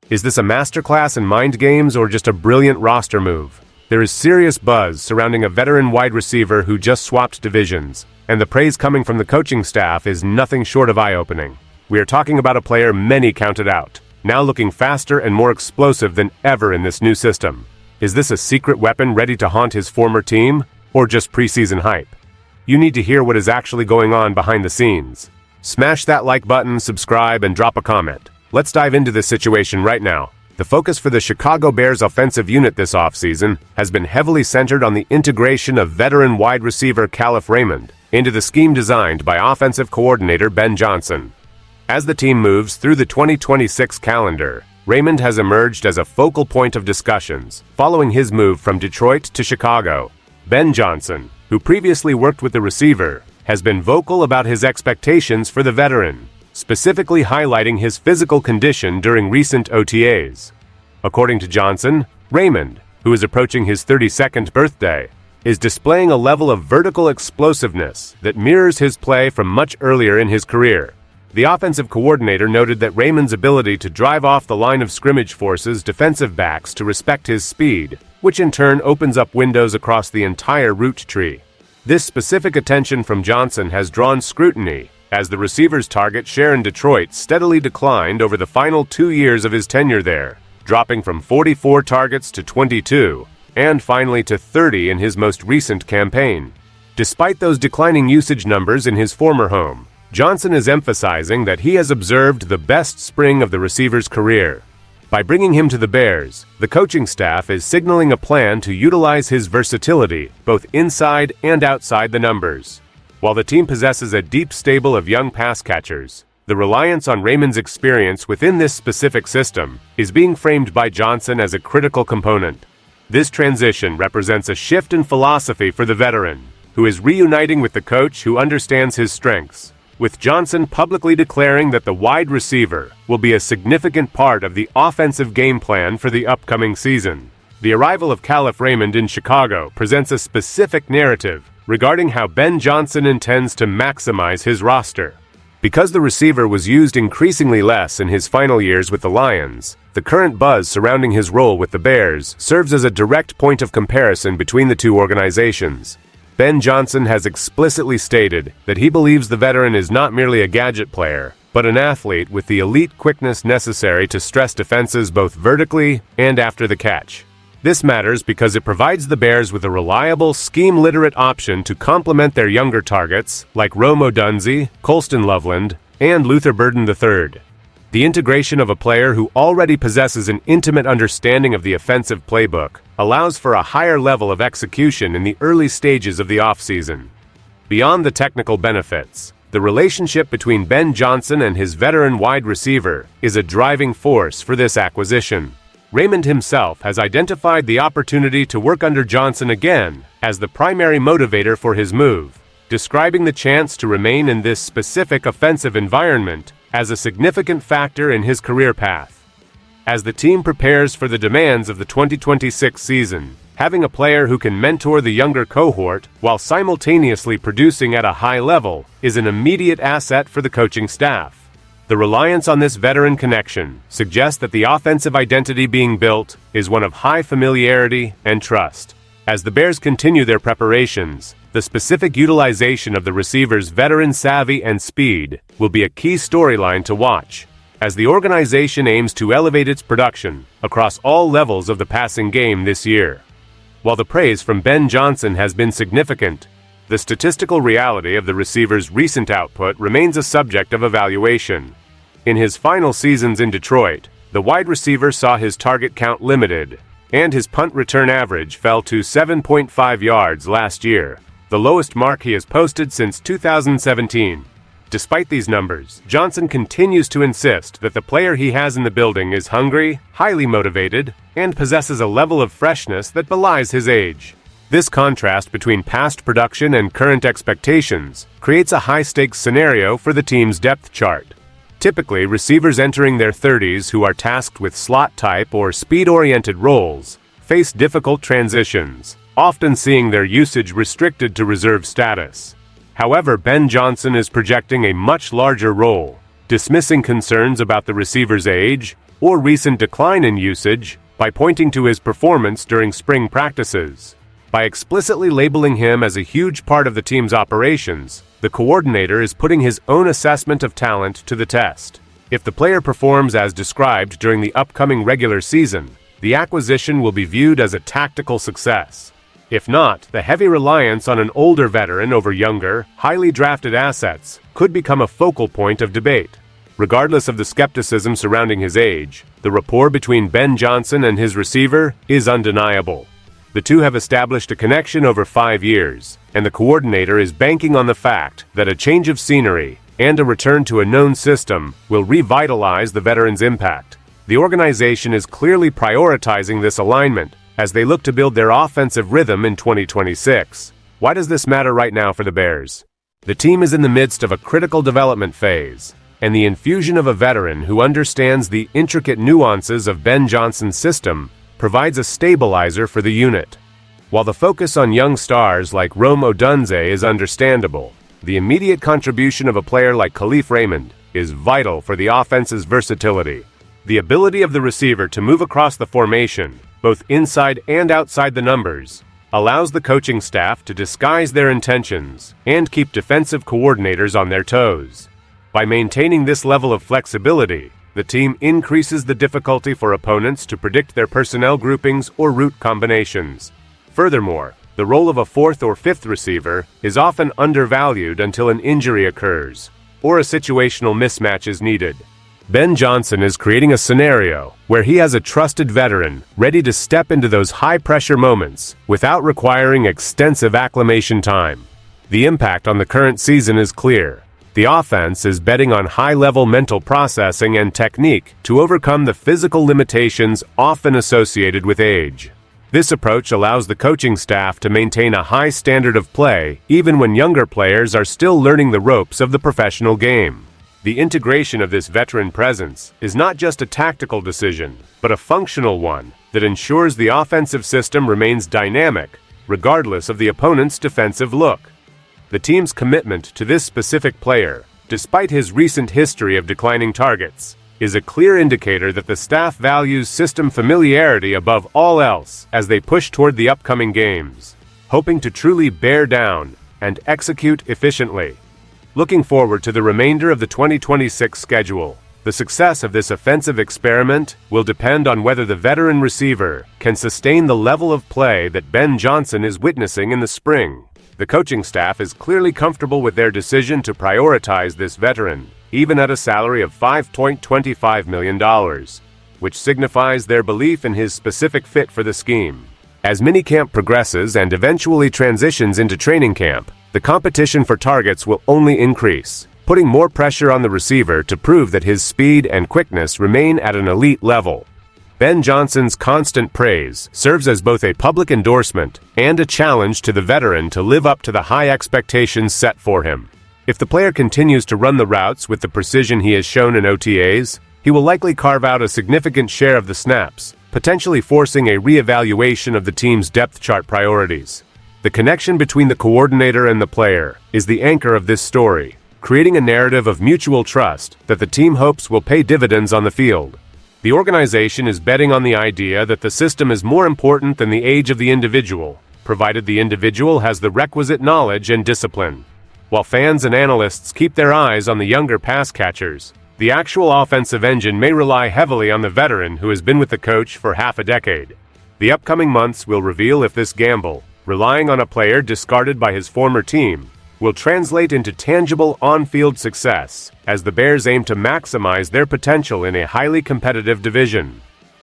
Is this a masterclass in mind games or just a brilliant roster move? There is serious buzz surrounding a veteran wide receiver who just swapped divisions, and the praise coming from the coaching staff is nothing short of eye-opening. We are talking about a player many counted out, now looking faster and more explosive than ever in this new system. Is this a secret weapon ready to haunt his former team, or just preseason hype? You need to hear what is actually going on behind the scenes. Smash that like button, subscribe, and drop a comment. Let's dive into this situation right now. The focus for the Chicago Bears offensive unit this offseason has been heavily centered on the integration of veteran wide receiver Calif Raymond into the scheme designed by offensive coordinator Ben Johnson. As the team moves through the 2026 calendar, Raymond has emerged as a focal point of discussions following his move from Detroit to Chicago. Ben Johnson, who previously worked with the receiver, has been vocal about his expectations for the veteran, specifically highlighting his physical condition during recent OTAs. According to Johnson, Raymond, who is approaching his 32nd birthday, is displaying a level of vertical explosiveness that mirrors his play from much earlier in his career. The offensive coordinator noted that Raymond's ability to drive off the line of scrimmage forces defensive backs to respect his speed, which in turn opens up windows across the entire route tree. This specific attention from Johnson has drawn scrutiny, as the receiver's target share in Detroit steadily declined over the final 2 years of his tenure there, dropping from 44 targets to 22, and finally to 30 in his most recent campaign. Despite those declining usage numbers in his former home, Johnson is emphasizing that he has observed the best spring of the receiver's career. By bringing him to the Bears, the coaching staff is signaling a plan to utilize his versatility both inside and outside the numbers. While the team possesses a deep stable of young pass catchers, the reliance on Raymond's experience within this specific system is being framed by Johnson as a critical component. This transition represents a shift in philosophy for the veteran, who is reuniting with the coach who understands his strengths, with Johnson publicly declaring that the wide receiver will be a significant part of the offensive game plan for the upcoming season. The arrival of Calif Raymond in Chicago presents a specific narrative regarding how Ben Johnson intends to maximize his roster. Because the receiver was used increasingly less in his final years with the Lions, the current buzz surrounding his role with the Bears serves as a direct point of comparison between the two organizations. Ben Johnson has explicitly stated that he believes the veteran is not merely a gadget player, but an athlete with the elite quickness necessary to stress defenses both vertically and after the catch. This matters because it provides the Bears with a reliable, scheme-literate option to complement their younger targets like Rome Odunze, Colston Loveland, and Luther Burden III. The integration of a player who already possesses an intimate understanding of the offensive playbook allows for a higher level of execution in the early stages of the offseason. Beyond the technical benefits, the relationship between Ben Johnson and his veteran wide receiver is a driving force for this acquisition. Raymond himself has identified the opportunity to work under Johnson again as the primary motivator for his move, describing the chance to remain in this specific offensive environment as a significant factor in his career path. As the team prepares for the demands of the 2026 season, having a player who can mentor the younger cohort while simultaneously producing at a high level is an immediate asset for the coaching staff. The reliance on this veteran connection suggests that the offensive identity being built is one of high familiarity and trust. As the Bears continue their preparations, the specific utilization of the receiver's veteran savvy and speed will be a key storyline to watch, as the organization aims to elevate its production across all levels of the passing game this year. While the praise from Ben Johnson has been significant, the statistical reality of the receiver's recent output remains a subject of evaluation. In his final seasons in Detroit, the wide receiver saw his target count limited, and his punt return average fell to 7.5 yards last year, the lowest mark he has posted since 2017. Despite these numbers, Johnson continues to insist that the player he has in the building is hungry, highly motivated, and possesses a level of freshness that belies his age. This contrast between past production and current expectations creates a high-stakes scenario for the team's depth chart. Typically, receivers entering their 30s who are tasked with slot-type or speed-oriented roles face difficult transitions, often seeing their usage restricted to reserve status. However, Ben Johnson is projecting a much larger role, dismissing concerns about the receiver's age or recent decline in usage by pointing to his performance during spring practices. By explicitly labeling him as a huge part of the team's operations, the coordinator is putting his own assessment of talent to the test. If the player performs as described during the upcoming regular season, the acquisition will be viewed as a tactical success. If not, the heavy reliance on an older veteran over younger, highly drafted assets could become a focal point of debate. Regardless of the skepticism surrounding his age, the rapport between Ben Johnson and his receiver is undeniable. The two have established a connection over 5 years, and the coordinator is banking on the fact that a change of scenery and a return to a known system will revitalize the veteran's impact. The organization is clearly prioritizing this alignment as they look to build their offensive rhythm in 2026. Why does this matter right now for the Bears? The team is in the midst of a critical development phase, and the infusion of a veteran who understands the intricate nuances of Ben Johnson's system provides a stabilizer for the unit. While the focus on young stars like Rome Odunze is understandable, the immediate contribution of a player like Khalif Raymond is vital for the offense's versatility. The ability of the receiver to move across the formation, both inside and outside the numbers, allows the coaching staff to disguise their intentions and keep defensive coordinators on their toes. By maintaining this level of flexibility, the team increases the difficulty for opponents to predict their personnel groupings or route combinations. Furthermore, the role of a fourth or fifth receiver is often undervalued until an injury occurs or a situational mismatch is needed. Ben Johnson is creating a scenario where he has a trusted veteran ready to step into those high-pressure moments without requiring extensive acclimation time. The impact on the current season is clear. The offense is betting on high-level mental processing and technique to overcome the physical limitations often associated with age. This approach allows the coaching staff to maintain a high standard of play even when younger players are still learning the ropes of the professional game. The integration of this veteran presence is not just a tactical decision, but a functional one that ensures the offensive system remains dynamic, regardless of the opponent's defensive look. The team's commitment to this specific player, despite his recent history of declining targets, is a clear indicator that the staff values system familiarity above all else as they push toward the upcoming games, hoping to truly bear down and execute efficiently. Looking forward to the remainder of the 2026 schedule, the success of this offensive experiment will depend on whether the veteran receiver can sustain the level of play that Ben Johnson is witnessing in the spring. The coaching staff is clearly comfortable with their decision to prioritize this veteran, even at a salary of $5.25 million, which signifies their belief in his specific fit for the scheme. As minicamp progresses and eventually transitions into training camp, the competition for targets will only increase, putting more pressure on the receiver to prove that his speed and quickness remain at an elite level. Ben Johnson's constant praise serves as both a public endorsement and a challenge to the veteran to live up to the high expectations set for him. If the player continues to run the routes with the precision he has shown in OTAs, he will likely carve out a significant share of the snaps, potentially forcing a reevaluation of the team's depth chart priorities. The connection between the coordinator and the player is the anchor of this story, creating a narrative of mutual trust that the team hopes will pay dividends on the field. The organization is betting on the idea that the system is more important than the age of the individual, provided the individual has the requisite knowledge and discipline. While fans and analysts keep their eyes on the younger pass catchers, the actual offensive engine may rely heavily on the veteran who has been with the coach for half a decade. The upcoming months will reveal if this gamble, relying on a player discarded by his former team, will translate into tangible on-field success as the Bears aim to maximize their potential in a highly competitive division.